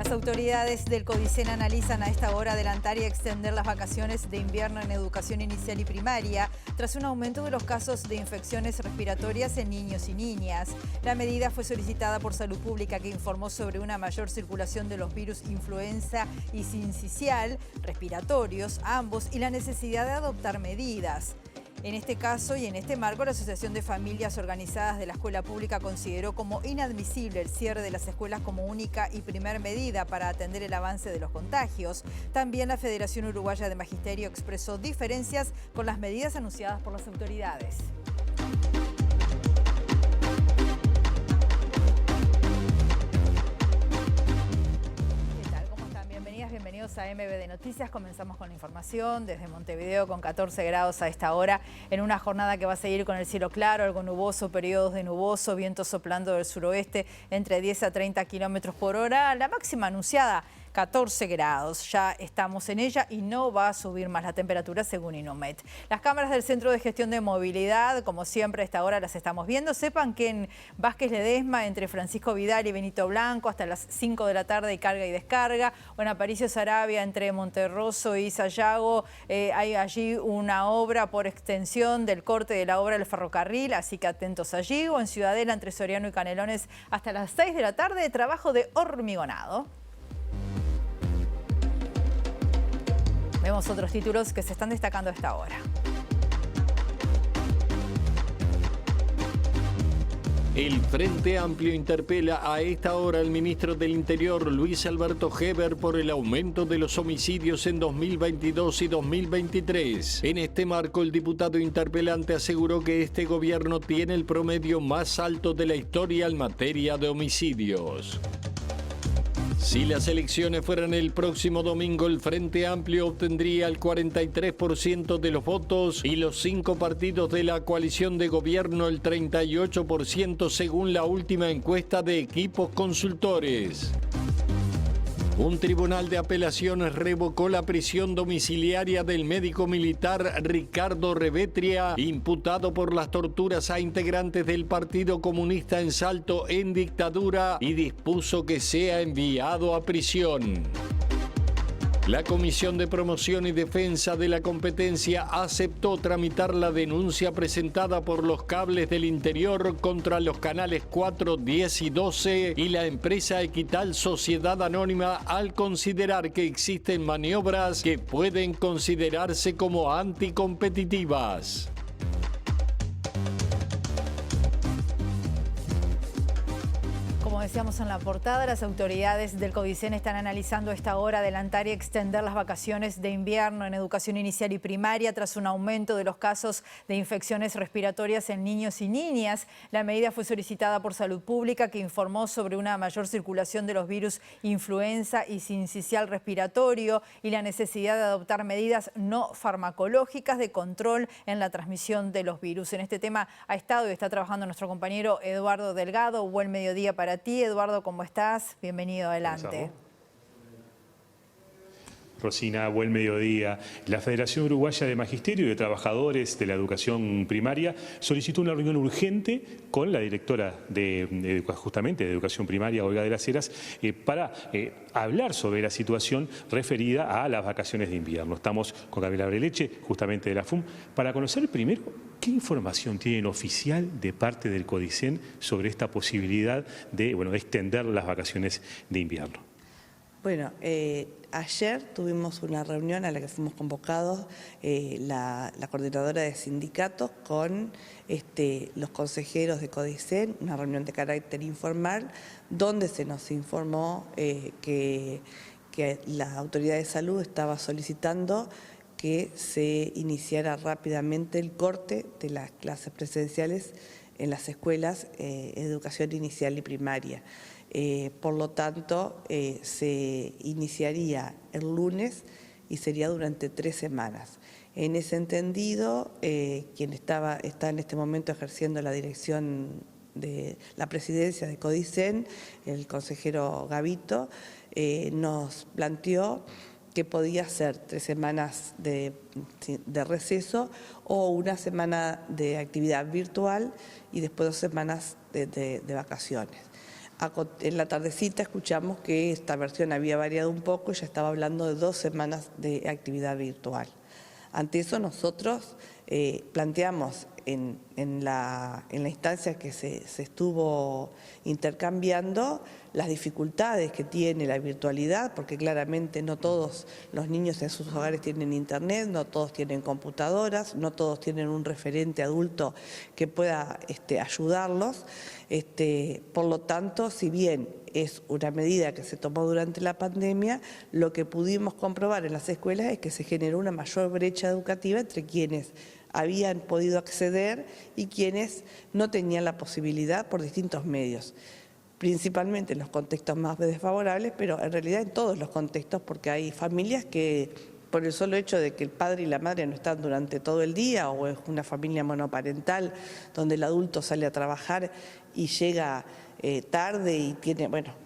Las autoridades del CODICEN analizan a esta hora adelantar y extender las vacaciones de invierno en educación inicial y primaria tras un aumento de los casos de infecciones respiratorias en niños y niñas. La medida fue solicitada por Salud Pública, que informó sobre una mayor circulación de los virus influenza y sincicial, respiratorios, ambos, y la necesidad de adoptar medidas. En este caso y en este marco, la Asociación de Familias Organizadas de la Escuela Pública consideró como inadmisible el cierre de las escuelas como única y primer medida para atender el avance de los contagios. También la Federación Uruguaya de Magisterio expresó diferencias con las medidas anunciadas por las autoridades. Bienvenidos a MBD Noticias. Comenzamos con la información desde Montevideo, con 14 grados a esta hora, en una jornada que va a seguir con el cielo claro, algo nuboso, periodos de nuboso, viento soplando del suroeste entre 10 a 30 kilómetros por hora. La máxima anunciada, 14 grados. Ya estamos en ella y no va a subir más la temperatura según Inomet. Las cámaras del Centro de Gestión de Movilidad, como siempre a esta hora las estamos viendo. Sepan que en Vázquez Ledesma, entre Francisco Vidal y Benito Blanco, hasta las 5 de la tarde hay carga y descarga. O en Aparicio Saravia, entre Monterroso y Sayago, hay allí una obra por extensión del corte de la obra del ferrocarril, así que atentos allí. O en Ciudadela, entre Soriano y Canelones, hasta las 6 de la tarde, trabajo de hormigonado. Vemos otros títulos que se están destacando a esta hora. El Frente Amplio interpela a esta hora al ministro del Interior, Luis Alberto Heber, por el aumento de los homicidios en 2022 y 2023. En este marco, el diputado interpelante aseguró que este gobierno tiene el promedio más alto de la historia en materia de homicidios. Si las elecciones fueran el próximo domingo, el Frente Amplio obtendría el 43% de los votos y los 5 partidos de la coalición de gobierno el 38% según la última encuesta de Equipos Consultores. Un tribunal de apelaciones revocó la prisión domiciliaria del médico militar Ricardo Revetria, imputado por las torturas a integrantes del Partido Comunista en Salto en dictadura, y dispuso que sea enviado a prisión. La Comisión de Promoción y Defensa de la Competencia aceptó tramitar la denuncia presentada por los cables del interior contra los canales 4, 10 y 12 y la empresa Equital Sociedad Anónima, al considerar que existen maniobras que pueden considerarse como anticompetitivas. Como decíamos en la portada, las autoridades del CODICEN están analizando a esta hora adelantar y extender las vacaciones de invierno en educación inicial y primaria tras un aumento de los casos de infecciones respiratorias en niños y niñas. La medida fue solicitada por Salud Pública, que informó sobre una mayor circulación de los virus influenza y sincicial respiratorio y la necesidad de adoptar medidas no farmacológicas de control en la transmisión de los virus. En este tema ha estado y está trabajando nuestro compañero Eduardo Delgado. Buen mediodía para ti, Eduardo, ¿cómo estás? Bienvenido, adelante. Rosina, buen mediodía. La Federación Uruguaya de Magisterio y de Trabajadores de la Educación Primaria solicitó una reunión urgente con la directora justamente de Educación Primaria, Olga de las Heras, para hablar sobre la situación referida a las vacaciones de invierno. Estamos con Gabriela Breleche, justamente de la FUM, para conocer primero qué información tienen oficial de parte del CODICEN sobre esta posibilidad de extender las vacaciones de invierno. Bueno, ayer tuvimos una reunión a la que fuimos convocados la coordinadora de sindicatos con los consejeros de CODICEN, una reunión de carácter informal, donde se nos informó que la autoridad de salud estaba solicitando que se iniciara rápidamente el corte de las clases presenciales en las escuelas de educación inicial y primaria. Por lo tanto, se iniciaría el lunes y sería durante 3 semanas. En ese entendido, quien está en este momento ejerciendo la dirección de la presidencia de CODICEN, el consejero Gavito, nos planteó que podía ser 3 semanas de receso o 1 semana de actividad virtual y después 2 semanas de vacaciones. En la tardecita escuchamos que esta versión había variado un poco y ya estaba hablando de 2 semanas de actividad virtual. Ante eso nosotros planteamos en la instancia que se estuvo intercambiando las dificultades que tiene la virtualidad, porque claramente no todos los niños en sus hogares tienen internet, no todos tienen computadoras, no todos tienen un referente adulto que pueda ayudarlos. Por lo tanto, si bien es una medida que se tomó durante la pandemia, lo que pudimos comprobar en las escuelas es que se generó una mayor brecha educativa entre quienes habían podido acceder y quienes no tenían la posibilidad por distintos medios, principalmente en los contextos más desfavorables, pero en realidad en todos los contextos, porque hay familias que por el solo hecho de que el padre y la madre no están durante todo el día, o es una familia monoparental donde el adulto sale a trabajar y llega tarde y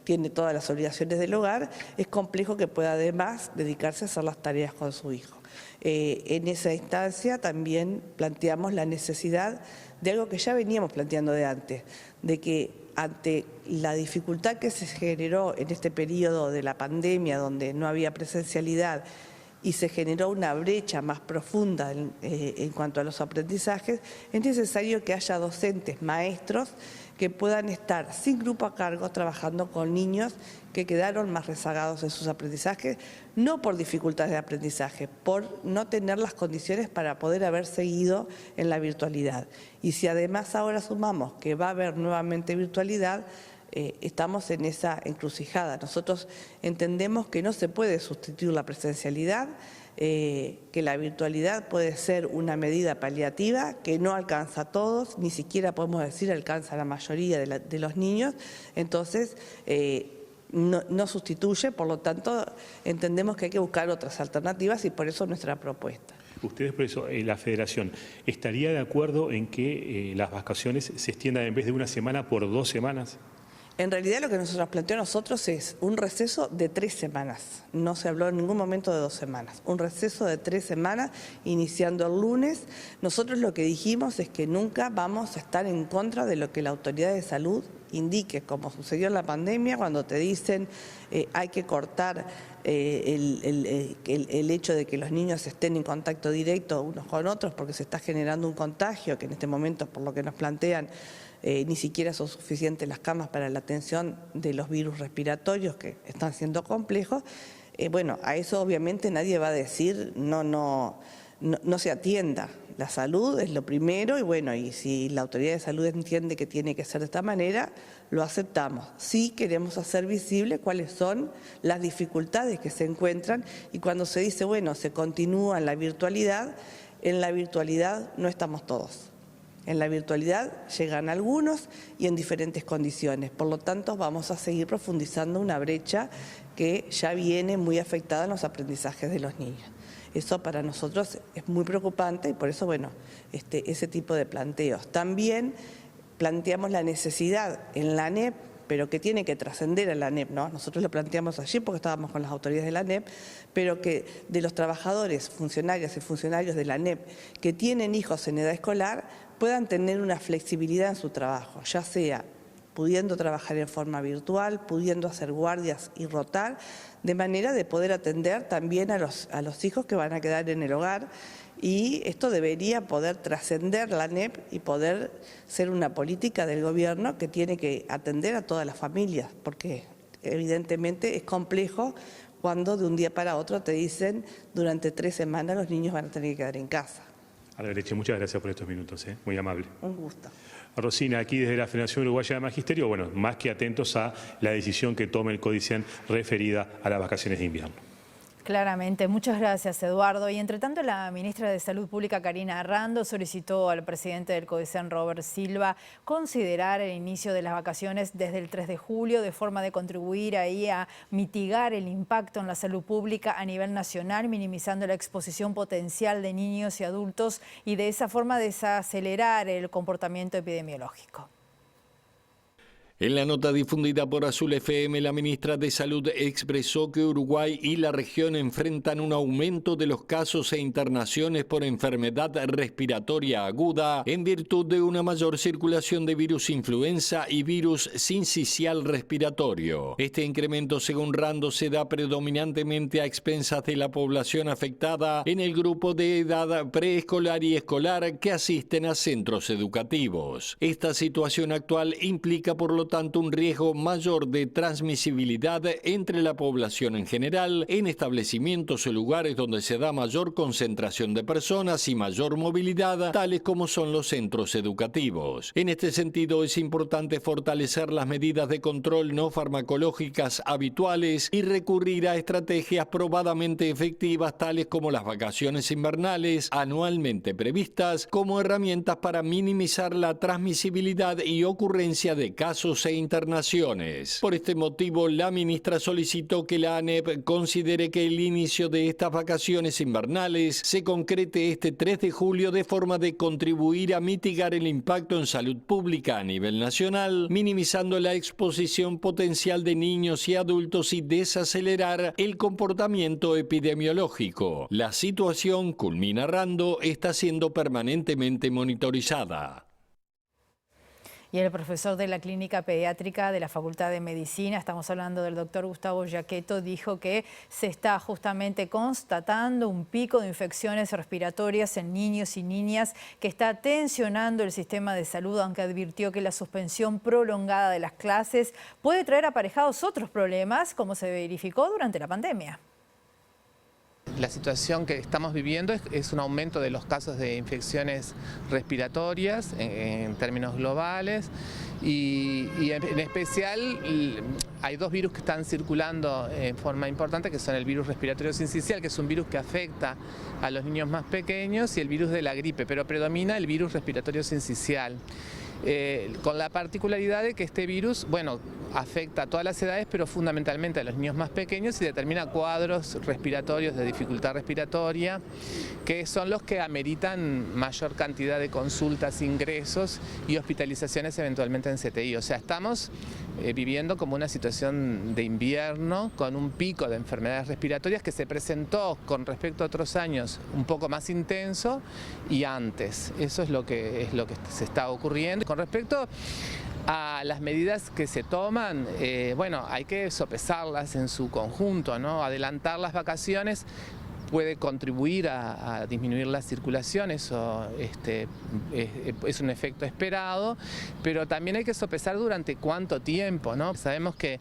tiene todas las obligaciones del hogar, es complejo que pueda además dedicarse a hacer las tareas con su hijo. En esa instancia también planteamos la necesidad de algo que ya veníamos planteando de antes, de que ante la dificultad que se generó en este periodo de la pandemia, donde no había presencialidad y se generó una brecha más profunda en cuanto a los aprendizajes, es necesario que haya docentes, maestros, que puedan estar sin grupo a cargo trabajando con niños que quedaron más rezagados en sus aprendizajes, no por dificultades de aprendizaje, por no tener las condiciones para poder haber seguido en la virtualidad. Y si además ahora sumamos que va a haber nuevamente virtualidad, estamos en esa encrucijada. Nosotros entendemos que no se puede sustituir la presencialidad, que la virtualidad puede ser una medida paliativa que no alcanza a todos, ni siquiera podemos decir alcanza a la mayoría de los niños, entonces no sustituye, por lo tanto entendemos que hay que buscar otras alternativas y por eso nuestra propuesta. Ustedes, por eso, la Federación, ¿estaría de acuerdo en que las vacaciones se extiendan en vez de una semana por 2 semanas? En realidad lo que nosotros planteamos nosotros es un receso de 3 semanas. No se habló en ningún momento de 2 semanas. Un receso de 3 semanas, iniciando el lunes. Nosotros lo que dijimos es que nunca vamos a estar en contra de lo que la autoridad de salud indique, como sucedió en la pandemia, cuando te dicen hay que cortar el hecho de que los niños estén en contacto directo unos con otros porque se está generando un contagio, que en este momento, por lo que nos plantean, ni siquiera son suficientes las camas para la atención de los virus respiratorios que están siendo complejos. Bueno, a eso obviamente nadie va a decir no se atienda. La salud es lo primero y bueno, y si la autoridad de salud entiende que tiene que ser de esta manera, lo aceptamos. Sí queremos hacer visible cuáles son las dificultades que se encuentran y cuando se dice, bueno, se continúa en la virtualidad no estamos todos. En la virtualidad llegan algunos y en diferentes condiciones. Por lo tanto, vamos a seguir profundizando una brecha que ya viene muy afectada en los aprendizajes de los niños. Eso para nosotros es muy preocupante y por eso, bueno, ese tipo de planteos. También planteamos la necesidad en la ANEP, pero que tiene que trascender a la ANEP, ¿no? Nosotros lo planteamos allí porque estábamos con las autoridades de la ANEP, pero que de los trabajadores, funcionarias y funcionarios de la ANEP que tienen hijos en edad escolar puedan tener una flexibilidad en su trabajo, ya sea pudiendo trabajar en forma virtual, pudiendo hacer guardias y rotar, de manera de poder atender también a los hijos que van a quedar en el hogar. Y esto debería poder trascender la ANEP y poder ser una política del gobierno que tiene que atender a todas las familias, porque evidentemente es complejo cuando de un día para otro te dicen durante 3 semanas los niños van a tener que quedar en casa. Algareche, muchas gracias por estos minutos, muy amable. Un gusto. Rosina, aquí desde la Federación Uruguaya de Magisterio, bueno, más que atentos a la decisión que tome el CODICEN referida a las vacaciones de invierno. Claramente, muchas gracias, Eduardo. Y entre tanto, la ministra de Salud Pública, Karina Arrando, solicitó al presidente del CODICEN, Robert Silva, considerar el inicio de las vacaciones desde el 3 de julio, de forma de contribuir ahí a mitigar el impacto en la salud pública a nivel nacional, minimizando la exposición potencial de niños y adultos y de esa forma desacelerar el comportamiento epidemiológico. En la nota difundida por Azul FM, la ministra de Salud expresó que Uruguay y la región enfrentan un aumento de los casos e internaciones por enfermedad respiratoria aguda en virtud de una mayor circulación de virus influenza y virus sincicial respiratorio. Este incremento, según Rando, se da predominantemente a expensas de la población afectada en el grupo de edad preescolar y escolar que asisten a centros educativos. Esta situación actual implica, por lo tanto, un riesgo mayor de transmisibilidad entre la población en general, en establecimientos o lugares donde se da mayor concentración de personas y mayor movilidad, tales como son los centros educativos. En este sentido, es importante fortalecer las medidas de control no farmacológicas habituales y recurrir a estrategias probadamente efectivas, tales como las vacaciones invernales anualmente previstas, como herramientas para minimizar la transmisibilidad y ocurrencia de casos e internaciones. Por este motivo, la ministra solicitó que la ANEP considere que el inicio de estas vacaciones invernales se concrete este 3 de julio de forma de contribuir a mitigar el impacto en salud pública a nivel nacional, minimizando la exposición potencial de niños y adultos y desacelerar el comportamiento epidemiológico. La situación, culmina Rando, está siendo permanentemente monitorizada. Y el profesor de la Clínica Pediátrica de la Facultad de Medicina, estamos hablando del doctor Gustavo Giacchetto, dijo que se está justamente constatando un pico de infecciones respiratorias en niños y niñas que está tensionando el sistema de salud, aunque advirtió que la suspensión prolongada de las clases puede traer aparejados otros problemas, como se verificó durante la pandemia. La situación que estamos viviendo es un aumento de los casos de infecciones respiratorias en términos globales y en especial hay dos virus que están circulando en forma importante, que son el virus respiratorio sincicial, que es un virus que afecta a los niños más pequeños, y el virus de la gripe, pero predomina el virus respiratorio sincicial. Con la particularidad de que este virus, bueno, afecta a todas las edades, pero fundamentalmente a los niños más pequeños y determina cuadros respiratorios de dificultad respiratoria, que son los que ameritan mayor cantidad de consultas, ingresos y hospitalizaciones eventualmente en CTI. O sea, estamos viviendo como una situación de invierno con un pico de enfermedades respiratorias que se presentó con respecto a otros años un poco más intenso y antes. Eso es lo que se está ocurriendo. Con respecto a las medidas que se toman, bueno, hay que sopesarlas en su conjunto, ¿no? Adelantar las vacaciones puede contribuir a disminuir la circulación, eso es un efecto esperado, pero también hay que sopesar durante cuánto tiempo, ¿no? Sabemos que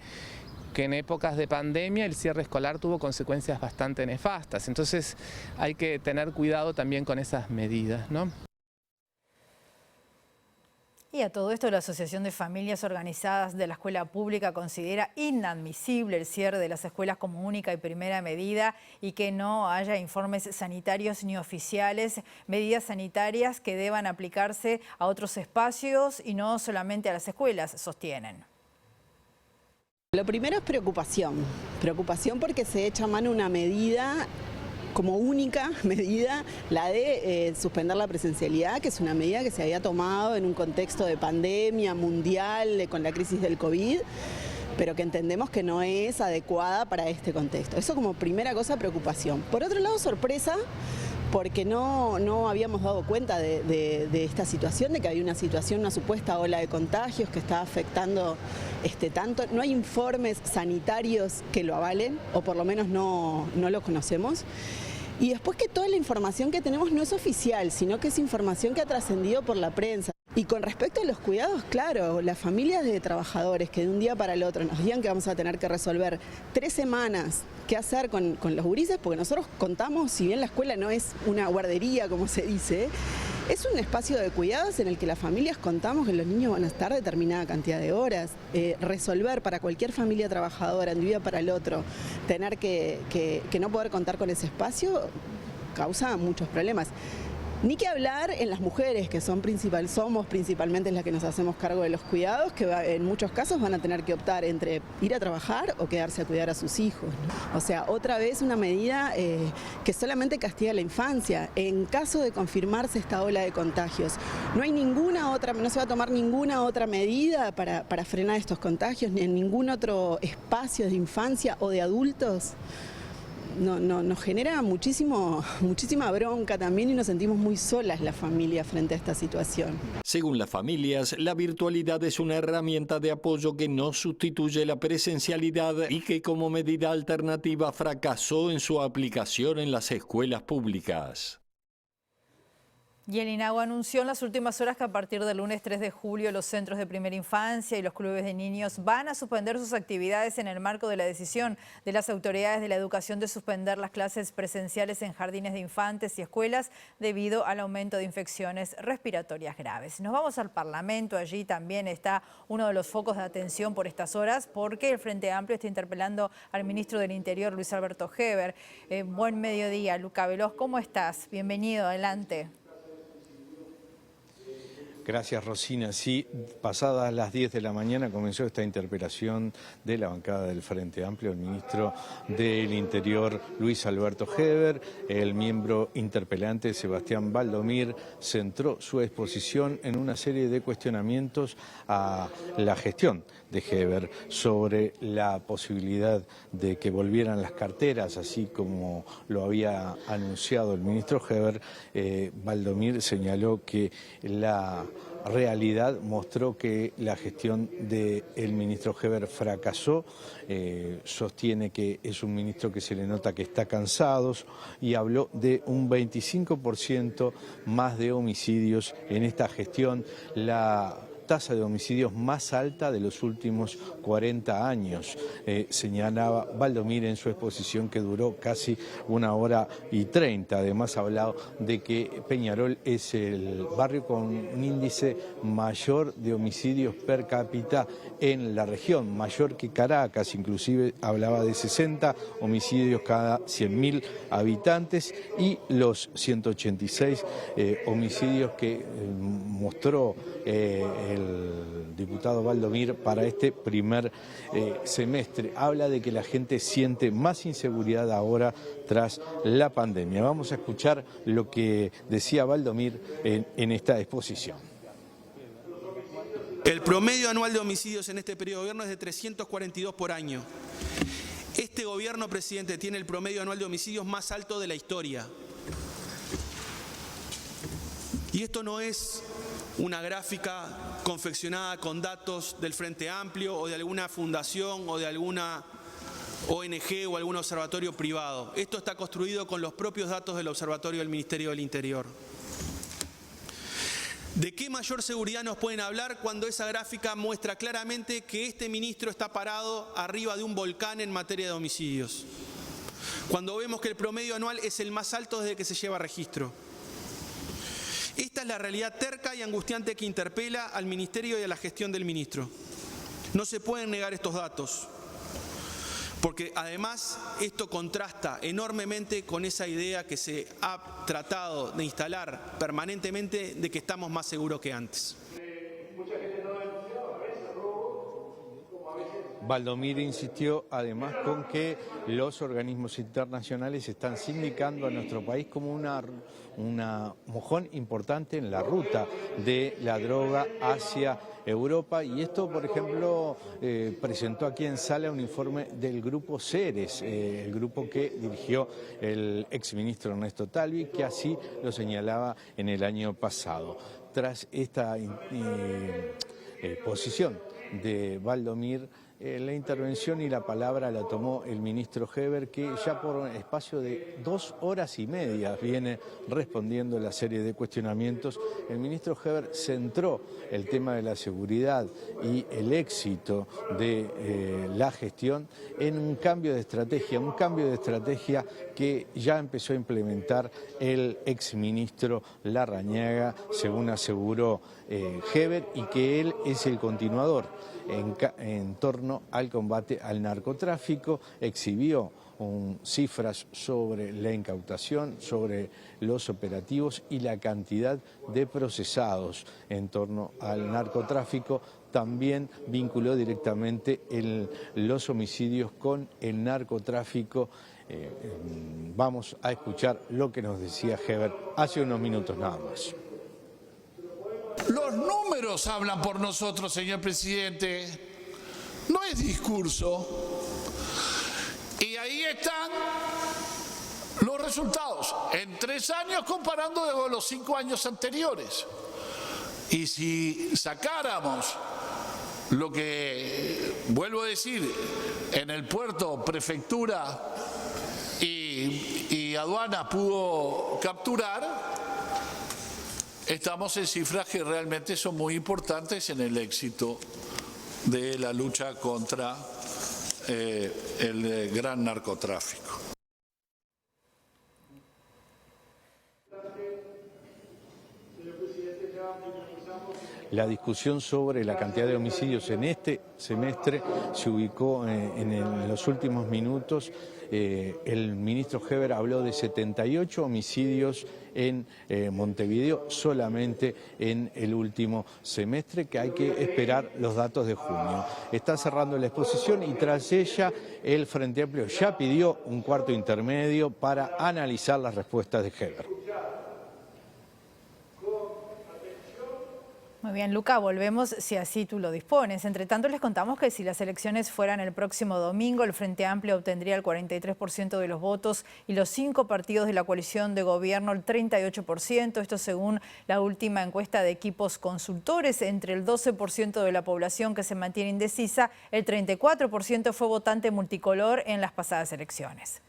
en épocas de pandemia el cierre escolar tuvo consecuencias bastante nefastas, entonces hay que tener cuidado también con esas medidas, ¿no? Y a todo esto, la Asociación de Familias Organizadas de la Escuela Pública considera inadmisible el cierre de las escuelas como única y primera medida y que no haya informes sanitarios ni oficiales, medidas sanitarias que deban aplicarse a otros espacios y no solamente a las escuelas, sostienen. Lo primero es preocupación porque se echa mano una medida como única medida, la de suspender la presencialidad, que es una medida que se había tomado en un contexto de pandemia mundial, con la crisis del COVID, pero que entendemos que no es adecuada para este contexto. Eso como primera cosa, preocupación. Por otro lado, sorpresa, porque no habíamos dado cuenta de esta situación, de que había una supuesta ola de contagios que estaba afectando tanto. No hay informes sanitarios que lo avalen, o por lo menos no los conocemos. Y después que toda la información que tenemos no es oficial, sino que es información que ha trascendido por la prensa. Y con respecto a los cuidados, claro, las familias de trabajadores que de un día para el otro nos digan que vamos a tener que resolver 3 semanas qué hacer con los gurises, porque nosotros contamos, si bien la escuela no es una guardería, como se dice, es un espacio de cuidados en el que las familias contamos que los niños van a estar determinada cantidad de horas. Resolver para cualquier familia trabajadora de un día para el otro, tener que no poder contar con ese espacio, causa muchos problemas. Ni que hablar en las mujeres, que somos principalmente las que nos hacemos cargo de los cuidados, que en muchos casos van a tener que optar entre ir a trabajar o quedarse a cuidar a sus hijos, ¿no? O sea, otra vez una medida que solamente castiga a la infancia. En caso de confirmarse esta ola de contagios, no se va a tomar ninguna otra medida para frenar estos contagios, ni en ningún otro espacio de infancia o de adultos. Nos genera muchísima bronca también y nos sentimos muy solas las familias frente a esta situación. Según las familias, la virtualidad es una herramienta de apoyo que no sustituye la presencialidad y que como medida alternativa fracasó en su aplicación en las escuelas públicas. Y el INAHU anunció en las últimas horas que a partir del lunes 3 de julio los centros de primera infancia y los clubes de niños van a suspender sus actividades en el marco de la decisión de las autoridades de la educación de suspender las clases presenciales en jardines de infantes y escuelas debido al aumento de infecciones respiratorias graves. Nos vamos al Parlamento, allí también está uno de los focos de atención por estas horas porque el Frente Amplio está interpelando al ministro del Interior, Luis Alberto Heber. Buen mediodía, Luca Veloz, ¿cómo estás? Bienvenido, adelante. Gracias, Rosina. Sí, pasadas las 10 de la mañana comenzó esta interpelación de la bancada del Frente Amplio al ministro del Interior, Luis Alberto Heber. El miembro interpelante, Sebastián Valdomir, centró su exposición en una serie de cuestionamientos a la gestión de Heber sobre la posibilidad de que volvieran las carteras, así como lo había anunciado el ministro Heber. Valdomir señaló que la realidad mostró que la gestión del ministro Heber fracasó, sostiene que es un ministro que se le nota que está cansado y habló de un 25% más de homicidios en esta gestión, la tasa de homicidios más alta de los últimos 40 años, señalaba Valdomir en su exposición que duró casi 1 hora y 30. Además ha hablado de que Peñarol es el barrio con un índice mayor de homicidios per cápita en la región, mayor que Caracas, inclusive hablaba de 60 homicidios cada 100.000 habitantes y los 186 homicidios que mostró el diputado Valdomir para este primer semestre. Habla de que la gente siente más inseguridad ahora tras la pandemia. Vamos a escuchar lo que decía Valdomir en esta exposición. El promedio anual de homicidios en este periodo de gobierno es de 342 por año. Este gobierno, presidente, tiene el promedio anual de homicidios más alto de la historia. Y esto no es una gráfica confeccionada con datos del Frente Amplio o de alguna fundación o de alguna ONG o algún observatorio privado. Esto está construido con los propios datos del Observatorio del Ministerio del Interior. ¿De qué mayor seguridad nos pueden hablar cuando esa gráfica muestra claramente que este ministro está parado arriba de un volcán en materia de homicidios? Cuando vemos que el promedio anual es el más alto desde que se lleva registro. Esta es la realidad terca y angustiante que interpela al ministerio y a la gestión del ministro. No se pueden negar estos datos, porque además esto contrasta enormemente con esa idea que se ha tratado de instalar permanentemente de que estamos más seguros que antes. Valdomir insistió además con que los organismos internacionales están sindicando a nuestro país como una mojón importante en la ruta de la droga hacia Europa, y esto, por ejemplo, presentó aquí en sala un informe del grupo Ceres, el grupo que dirigió el exministro Ernesto Talvi, que así lo señalaba en el año pasado. Tras esta posición de Valdomir, la intervención y la palabra la tomó el ministro Heber, que ya por un espacio de 2 horas y media viene respondiendo la serie de cuestionamientos. El ministro Heber centró el tema de la seguridad y el éxito de la gestión en un cambio de estrategia que ya empezó a implementar el exministro Larrañaga, según aseguró Heber, y que él es el continuador en torno al combate al narcotráfico. Exhibió cifras sobre la incautación, sobre los operativos y la cantidad de procesados en torno al narcotráfico. También vinculó directamente los homicidios con el narcotráfico. Vamos a escuchar lo que nos decía Heber hace unos minutos nada más. Los números hablan por nosotros, señor presidente. No es discurso. Y ahí están los resultados en 3 años comparando con los 5 años anteriores. Y si sacáramos lo que, vuelvo a decir, en el puerto, prefectura y aduana pudo capturar, estamos en cifras que realmente son muy importantes en el éxito de la lucha contra el gran narcotráfico. La discusión sobre la cantidad de homicidios en este semestre se ubicó en los últimos minutos. El ministro Heber habló de 78 homicidios en Montevideo solamente en el último semestre, que hay que esperar los datos de junio. Está cerrando la exposición y tras ella el Frente Amplio ya pidió un cuarto intermedio para analizar las respuestas de Heber. Muy bien, Luca, volvemos si así tú lo dispones. Entre tanto, les contamos que si las elecciones fueran el próximo domingo, el Frente Amplio obtendría el 43% de los votos y los 5 partidos de la coalición de gobierno el 38%. Esto según la última encuesta de Equipos Consultores. Entre el 12% de la población que se mantiene indecisa, el 34% fue votante multicolor en las pasadas elecciones.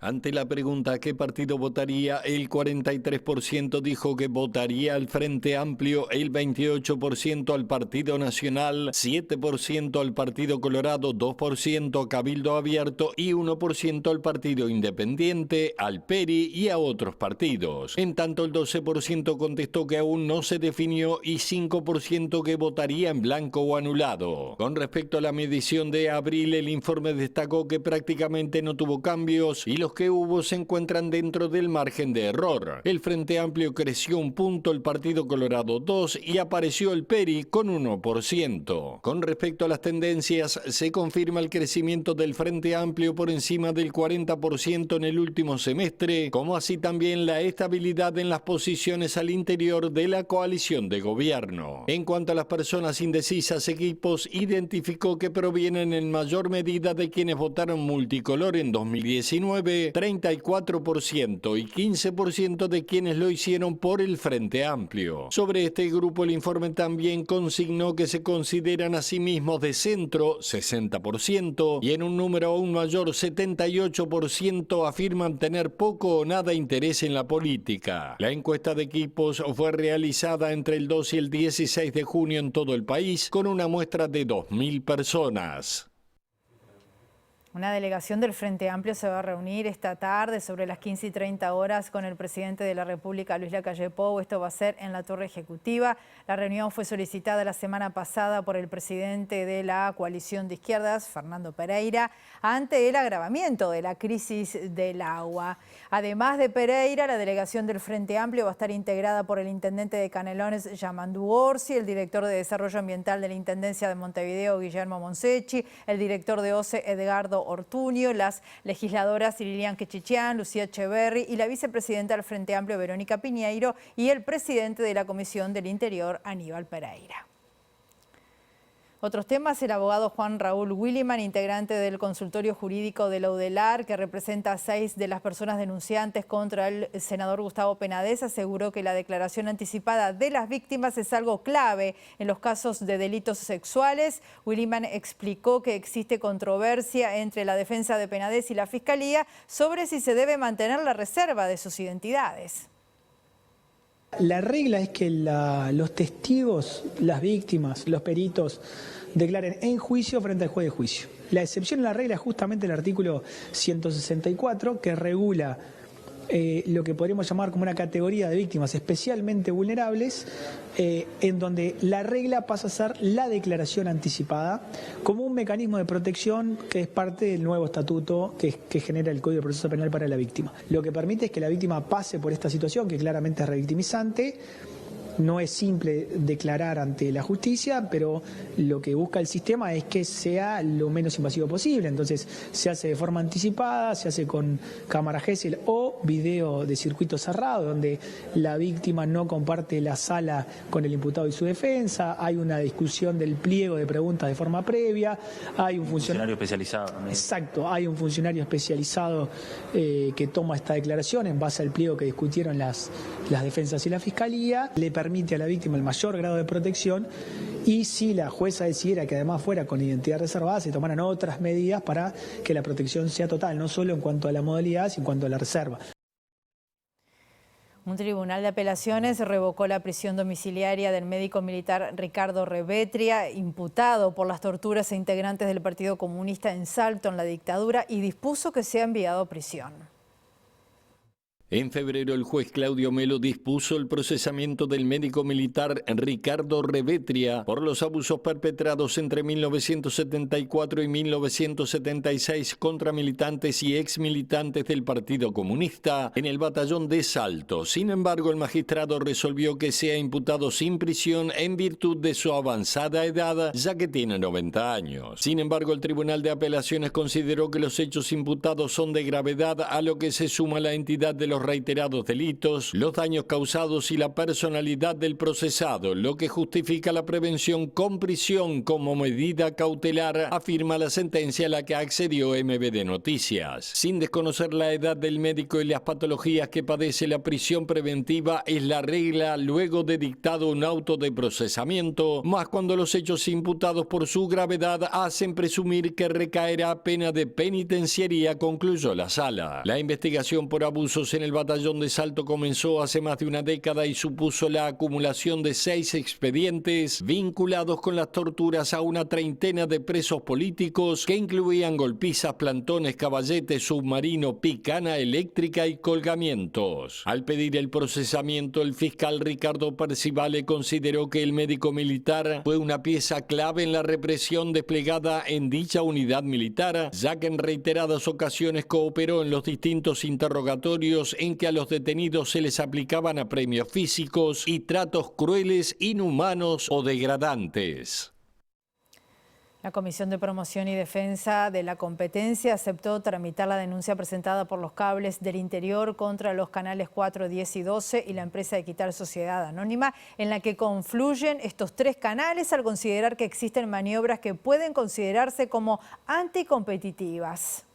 Ante la pregunta ¿qué partido votaría?, el 43% dijo que votaría al Frente Amplio, el 28% al Partido Nacional, 7% al Partido Colorado, 2% a Cabildo Abierto y 1% al Partido Independiente, al PERI y a otros partidos. En tanto, el 12% contestó que aún no se definió y 5% que votaría en blanco o anulado. Con respecto a la medición de abril, el informe destacó que prácticamente no tuvo cambios y los que hubo se encuentran dentro del margen de error. El Frente Amplio creció 1 punto, el Partido Colorado 2 y apareció el PERI con 1%. Con respecto a las tendencias, se confirma el crecimiento del Frente Amplio por encima del 40% en el último semestre, como así también la estabilidad en las posiciones al interior de la coalición de gobierno. En cuanto a las personas indecisas, Equipos identificó que provienen en mayor medida de quienes votaron multicolor en 2019, 34% y 15% de quienes lo hicieron por el Frente Amplio. Sobre este grupo, el informe también consignó que se consideran a sí mismos de centro, 60%, y en un número aún mayor, 78%, afirman tener poco o nada interés en la política. La encuesta de Equipos fue realizada entre el 2 y el 16 de junio en todo el país, con una muestra de 2.000 personas. Una delegación del Frente Amplio se va a reunir esta tarde sobre las 15:30 horas con el presidente de la República, Luis Lacalle Pou. Esto va a ser en la Torre Ejecutiva. La reunión fue solicitada la semana pasada por el presidente de la coalición de izquierdas, Fernando Pereira, ante el agravamiento de la crisis del agua. Además de Pereira, la delegación del Frente Amplio va a estar integrada por el intendente de Canelones, Yamandu Orsi, el director de Desarrollo Ambiental de la Intendencia de Montevideo, Guillermo Monsechi, el director de OCE, Edgardo Ortuño, las legisladoras Lilian Quechichian, Lucía Echeverri y la vicepresidenta del Frente Amplio, Verónica Piñeiro, y el presidente de la Comisión del Interior, Aníbal Pereira. Otros temas, el abogado Juan Raúl Williman, integrante del consultorio jurídico de la UDELAR, que representa a 6 de las personas denunciantes contra el senador Gustavo Penades, aseguró que la declaración anticipada de las víctimas es algo clave en los casos de delitos sexuales. Williman explicó que existe controversia entre la defensa de Penades y la Fiscalía sobre si se debe mantener la reserva de sus identidades. La regla es que los testigos, las víctimas, los peritos declaren en juicio frente al juez de juicio. La excepción a la regla es justamente el artículo 164 que regula lo que podríamos llamar como una categoría de víctimas especialmente vulnerables, en donde la regla pasa a ser la declaración anticipada como un mecanismo de protección que es parte del nuevo estatuto que genera el Código de Proceso Penal para la víctima. Lo que permite es que la víctima pase por esta situación que claramente es revictimizante. No es simple declarar ante la justicia, pero lo que busca el sistema es que sea lo menos invasivo posible. Entonces se hace de forma anticipada, se hace con cámara Gesell o video de circuito cerrado, donde la víctima no comparte la sala con el imputado y su defensa, hay una discusión del pliego de preguntas de forma previa, hay un funcionario especializado. Exacto, hay un funcionario especializado que toma esta declaración en base al pliego que discutieron las defensas y la fiscalía. Le permite a la víctima el mayor grado de protección, y si la jueza decidiera que además fuera con identidad reservada, se tomaran otras medidas para que la protección sea total, no solo en cuanto a la modalidad, sino en cuanto a la reserva. Un tribunal de apelaciones revocó la prisión domiciliaria del médico militar Ricardo Revetria, imputado por las torturas a integrantes del Partido Comunista en Salto en la dictadura, y dispuso que sea enviado a prisión. En febrero, el juez Claudio Melo dispuso el procesamiento del médico militar Ricardo Revetria por los abusos perpetrados entre 1974 y 1976 contra militantes y exmilitantes del Partido Comunista en el batallón de Salto. Sin embargo, el magistrado resolvió que sea imputado sin prisión en virtud de su avanzada edad, ya que tiene 90 años. Sin embargo, el Tribunal de Apelaciones consideró que los hechos imputados son de gravedad, a lo que se suma la entidad de los reiterados delitos, los daños causados y la personalidad del procesado, lo que justifica la prevención con prisión como medida cautelar, afirma la sentencia a la que accedió MBD Noticias. Sin desconocer la edad del médico y las patologías que padece, la prisión preventiva es la regla luego de dictado un auto de procesamiento, más cuando los hechos imputados por su gravedad hacen presumir que recaerá pena de penitenciaría, concluyó la sala. La investigación por abusos en el batallón de Salto comenzó hace más de una década y supuso la acumulación de 6 expedientes vinculados con las torturas a una treintena de presos políticos que incluían golpizas, plantones, caballetes, submarino, picana eléctrica y colgamientos. Al pedir el procesamiento, el fiscal Ricardo Percivale consideró que el médico militar fue una pieza clave en la represión desplegada en dicha unidad militar, ya que en reiteradas ocasiones cooperó en los distintos interrogatorios en que a los detenidos se les aplicaban apremios físicos y tratos crueles, inhumanos o degradantes. La Comisión de Promoción y Defensa de la Competencia aceptó tramitar la denuncia presentada por los cables del interior contra los canales 4, 10 y 12 y la empresa Equital Sociedad Anónima, en la que confluyen estos 3 canales al considerar que existen maniobras que pueden considerarse como anticompetitivas.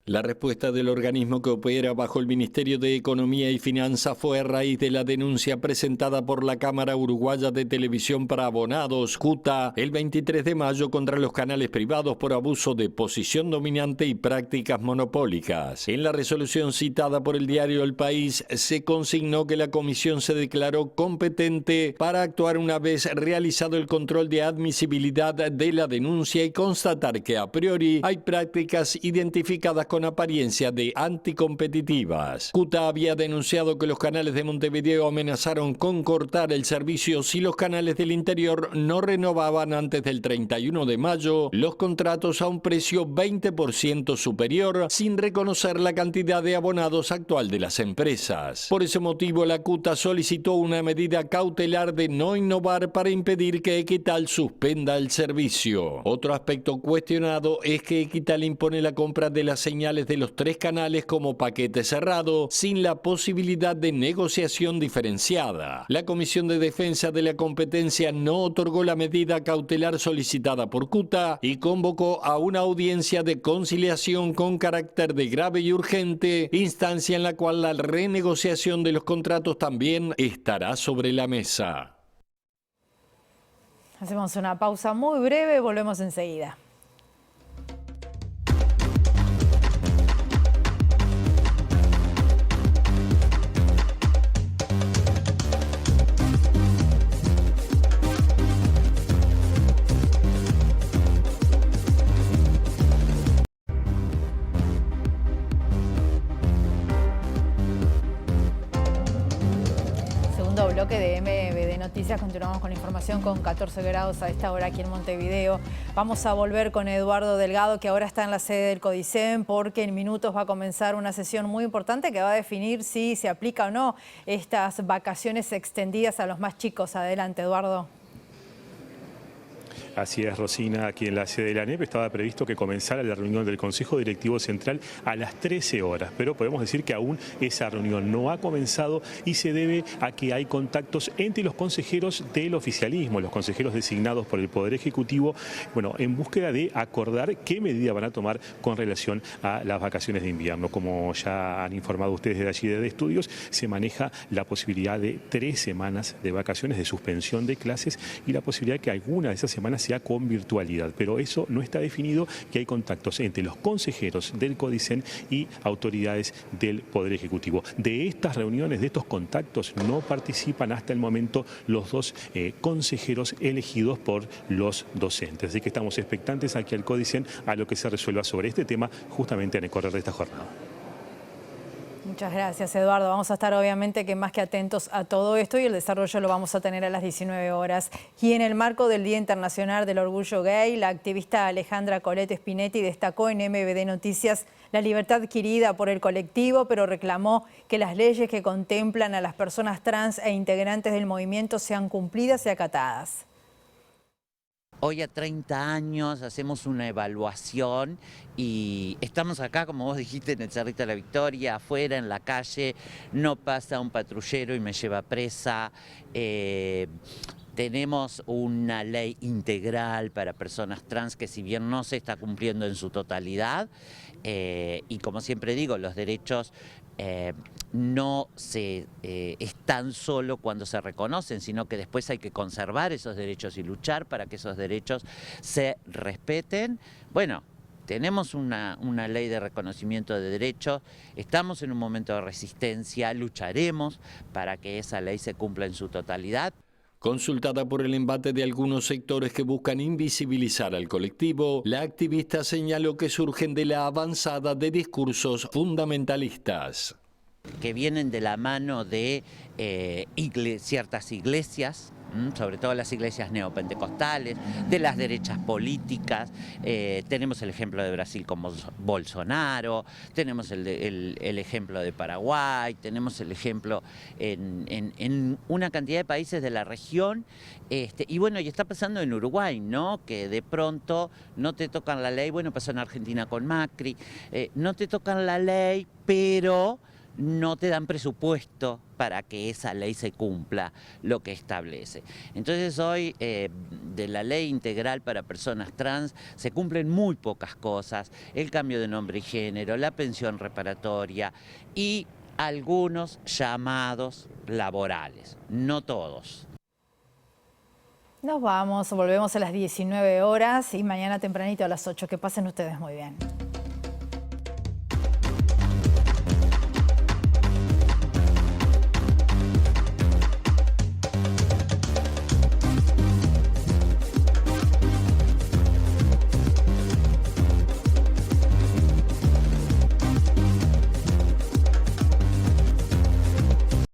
La respuesta del organismo que opera bajo el Ministerio de Economía y Finanzas fue a raíz de la denuncia presentada por la Cámara Uruguaya de Televisión para Abonados, CUTA, el 23 de mayo contra los canales privados por abuso de posición dominante y prácticas monopólicas. En la resolución citada por el diario El País, se consignó que la comisión se declaró competente para actuar una vez realizado el control de admisibilidad de la denuncia y constatar que a priori hay prácticas identificadas con apariencia de anticompetitivas. CUTA había denunciado que los canales de Montevideo amenazaron con cortar el servicio si los canales del interior no renovaban antes del 31 de mayo los contratos a un precio 20% superior, sin reconocer la cantidad de abonados actual de las empresas. Por ese motivo, la CUTA solicitó una medida cautelar de no innovar para impedir que Equital suspenda el servicio. Otro aspecto cuestionado es que Equital impone la compra de las señales de los 3 canales como paquete cerrado, sin la posibilidad de negociación diferenciada. La Comisión de Defensa de la Competencia no otorgó la medida cautelar solicitada por CUTA y convocó a una audiencia de conciliación con carácter de grave y urgente, instancia en la cual la renegociación de los contratos también estará sobre la mesa. Hacemos una pausa muy breve, volvemos enseguida. bloque de MBD Noticias. Continuamos con la información con 14 grados a esta hora aquí en Montevideo. Vamos a volver con Eduardo Delgado, que ahora está en la sede del CODICEN, porque en minutos va a comenzar una sesión muy importante que va a definir si se aplica o no estas vacaciones extendidas a los más chicos. Adelante, Eduardo. Así es, Rosina, aquí en la sede de la ANEP estaba previsto que comenzara la reunión del Consejo Directivo Central a las 13 horas, pero podemos decir que aún esa reunión no ha comenzado y se debe a que hay contactos entre los consejeros del oficialismo, los consejeros designados por el Poder Ejecutivo, bueno, en búsqueda de acordar qué medida van a tomar con relación a las vacaciones de invierno. Como ya han informado ustedes desde allí desde estudios, se maneja la posibilidad de 3 semanas de vacaciones, de suspensión de clases y la posibilidad de que alguna de esas semanas sea con virtualidad, pero eso no está definido, que hay contactos entre los consejeros del CODICEN y autoridades del Poder Ejecutivo. De estas reuniones, de estos contactos, no participan hasta el momento los dos consejeros elegidos por los docentes. Así que estamos expectantes aquí al CODICEN a lo que se resuelva sobre este tema justamente en el correr de esta jornada. Muchas gracias, Eduardo. Vamos a estar obviamente que más que atentos a todo esto y el desarrollo lo vamos a tener a las 19 horas. Y en el marco del Día Internacional del Orgullo Gay, la activista Alejandra Colette Spinetti destacó en MBD Noticias la libertad adquirida por el colectivo, pero reclamó que las leyes que contemplan a las personas trans e integrantes del movimiento sean cumplidas y acatadas. Hoy a 30 años hacemos una evaluación y estamos acá, como vos dijiste, en el Cerrito de la Victoria, afuera, en la calle, no pasa un patrullero y me lleva presa. Tenemos una ley integral para personas trans que si bien no se está cumpliendo en su totalidad, y como siempre digo, los derechos no se están solo cuando se reconocen, sino que después hay que conservar esos derechos y luchar para que esos derechos se respeten. Bueno, tenemos una ley de reconocimiento de derechos, estamos en un momento de resistencia, lucharemos para que esa ley se cumpla en su totalidad. Consultada por el embate de algunos sectores que buscan invisibilizar al colectivo, la activista señaló que surgen de la avanzada de discursos fundamentalistas. Que vienen de la mano de ciertas iglesias, sobre todo las iglesias neopentecostales, de las derechas políticas. Tenemos el ejemplo de Brasil con Bolsonaro, tenemos el ejemplo de Paraguay, tenemos el ejemplo en una cantidad de países de la región. Y bueno, y está pasando en Uruguay, ¿no? Que de pronto no te tocan la ley, bueno, pasó en Argentina con Macri, no te tocan la ley, pero no te dan presupuesto para que esa ley se cumpla lo que establece. Entonces hoy de la ley integral para personas trans se cumplen muy pocas cosas, el cambio de nombre y género, la pensión reparatoria y algunos llamados laborales, no todos. Nos vamos, volvemos a las 19 horas y mañana tempranito a las 8. Que pasen ustedes muy bien.